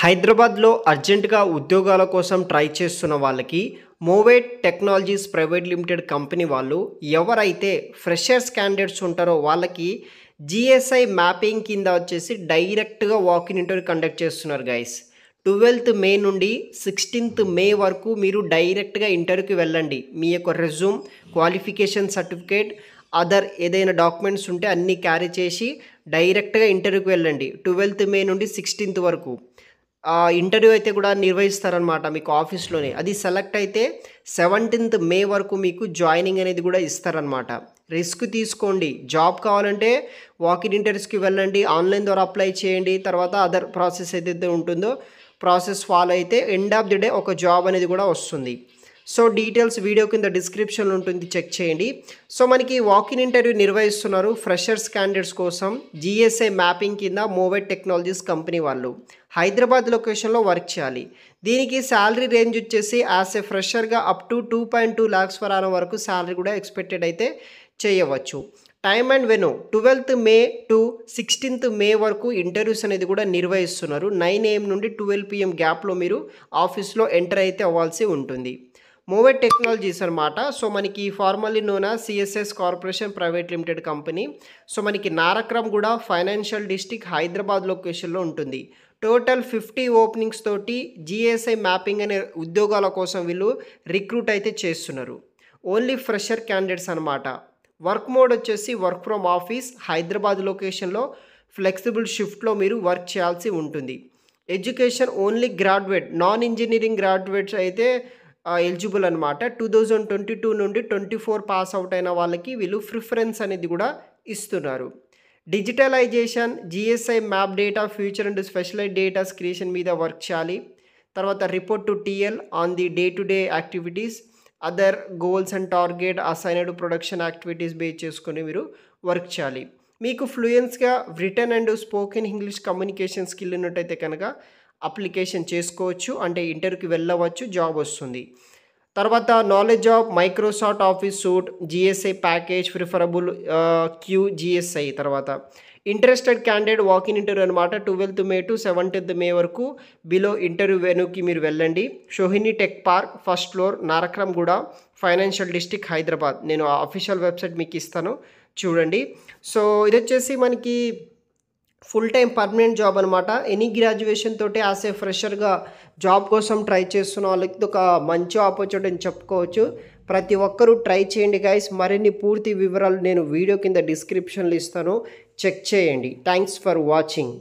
హైదరాబాద్లో అర్జెంటుగా ఉద్యోగాల కోసం ట్రై చేస్తున్న వాళ్ళకి మోవేట్ టెక్నాలజీస్ ప్రైవేట్ లిమిటెడ్ కంపెనీ వాళ్ళు ఎవరైతే ఫ్రెషర్స్ క్యాండిడేట్స్ ఉంటారో వాళ్ళకి జిఎస్ఐ మ్యాపింగ్ కింద వచ్చేసి డైరెక్ట్గా వాకిన్ ఇంటర్వ్యూ కండక్ట్ చేస్తున్నారు గైస్. 12th మే నుండి 16th మే వరకు మీరు డైరెక్ట్గా ఇంటర్వ్యూకి వెళ్ళండి. మీ యొక్క రెజ్యూమ్, క్వాలిఫికేషన్ సర్టిఫికేట్, అదర్ ఏదైనా డాక్యుమెంట్స్ ఉంటే అన్నీ క్యారీ చేసి డైరెక్ట్గా ఇంటర్వ్యూకి వెళ్ళండి. 12th మే నుండి 16th వరకు ఇంటర్వ్యూ అయితే కూడా నిర్వహిస్తారనమాట మీకు ఆఫీస్లోనే. అది సెలెక్ట్ అయితే 17th మే వరకు మీకు జాయినింగ్ అనేది కూడా ఇస్తారనమాట. రిస్క్ తీసుకోండి. జాబ్ కావాలంటే వాకిన్ ఇంటర్వ్యూస్కి వెళ్ళండి, ఆన్లైన్ ద్వారా అప్లై చేయండి. తర్వాత అదర్ ప్రాసెస్ ఏదైతే ఉంటుందో ప్రాసెస్ ఫాలో అయితే ఎండ్ ఆఫ్ ది డే ఒక జాబ్ అనేది కూడా వస్తుంది. సో డీటెయిల్స్ వీడియో కింద డిస్క్రిప్షన్లో ఉంటుంది, చెక్ చేయండి. సో మనకి వాకిన్ ఇంటర్వ్యూ నిర్వహిస్తున్నారు ఫ్రెషర్స్ క్యాండిడేట్స్ కోసం జిఎస్ఐ మ్యాపింగ్ కింద మోవేట్ టెక్నాలజీస్ కంపెనీ వాళ్ళు హైదరాబాద్ లొకేషన్లో వర్క్ చేయాలి. దీనికి శాలరీ రేంజ్ వచ్చేసి యాజ్ ఏ ఫ్రెషర్గా up to 2.2 lakhs per annum వరకు శాలరీ కూడా ఎక్స్పెక్టెడ్ అయితే చేయవచ్చు. టైమ్ అండ్ వెను 12th మే టు 16th మే వరకు ఇంటర్వ్యూస్ అనేది కూడా నిర్వహిస్తున్నారు. 9 AM నుండి 12 PM గ్యాప్లో మీరు ఆఫీస్లో ఎంటర్ అయితే అవ్వాల్సి ఉంటుంది. మోవేట్ టెక్నాలజీస్ అనమాట. సో మనకి formally known as CSS corporation private limited company. So మనకి నారక్రమ్ కూడా ఫైనాన్షియల్ డిస్ట్రిక్ట్ హైదరాబాద్ లొకేషన్లో ఉంటుంది. టోటల్ 50 ఓపెనింగ్స్ తోటి జిఎస్ఐ మ్యాపింగ్ అనే ఉద్యోగాల కోసం వీళ్ళు రిక్రూట్ అయితే చేస్తున్నారు. ఓన్లీ ఫ్రెషర్ క్యాండిడేట్స్ అనమాట. వర్క్ మోడ్ వచ్చేసి వర్క్ ఫ్రమ్ ఆఫీస్ హైదరాబాద్ లొకేషన్లో ఫ్లెక్సిబుల్ షిఫ్ట్లో మీరు వర్క్ చేయాల్సి ఉంటుంది. Education only graduate, non engineering graduates అయితే ఎలిజిబుల్ అనమాట. 2022 నుండి 24 పాస్ అవుట్ అయిన వాళ్ళకి వీళ్ళు ప్రిఫరెన్స్ అనేది కూడా ఇస్తున్నారు. Digitalisation, GSI map data, future and specialise data creation మీద వర్క్ చేయాలి. తర్వాత report to TL on the day to day activities, other goals and target assigned production activities base చేసుకొని మీరు వర్క్ చేయాలి. మీకు ఫ్లూయెన్స్గా written and spoken English communication skill ఉన్నట్టయితే కనుక అప్లికేషన్ చేసుకోవచ్చు, అంటే ఇంటర్వ్యూకి వెళ్ళవచ్చు, జాబ్ వస్తుంది. తర్వాత knowledge of Microsoft Office suite, GSI package preferable QGSI. తర్వాత ఇంట్రెస్టెడ్ క్యాండిడేట్ వాకిన్ ఇంటర్వ్యూ అనమాట. 12th మే టు 17th మే వరకు బిలో ఇంటర్వ్యూ వెనుకి మీరు వెళ్ళండి. షోహిని టెక్ పార్క్, ఫస్ట్ ఫ్లోర్, నారక్రమ్ గూడ, ఫైనాన్షియల్ డిస్ట్రిక్ట్ హైదరాబాద్. నేను అఫీషియల్ వెబ్సైట్ మీకు ఇస్తాను, చూడండి. సో ఇది వచ్చేసి మనకి ఫుల్ టైం పర్మనెంట్ జాబ్ అనమాట. ఎనీ గ్రాడ్యుయేషన్ తోటి యాజ్ ఏ ఫ్రెషర్గా జాబ్ కోసం ట్రై చేస్తున్న వాళ్ళకి ఇది ఒక మంచి ఆపర్చునిటీ అని చెప్పుకోవచ్చు. ప్రతి ఒక్కరూ ట్రై చేయండి గైస్. మరిన్ని పూర్తి వివరాలు నేను వీడియో కింద డిస్క్రిప్షన్లో ఇస్తాను, చెక్ చేయండి. Thanks for watching.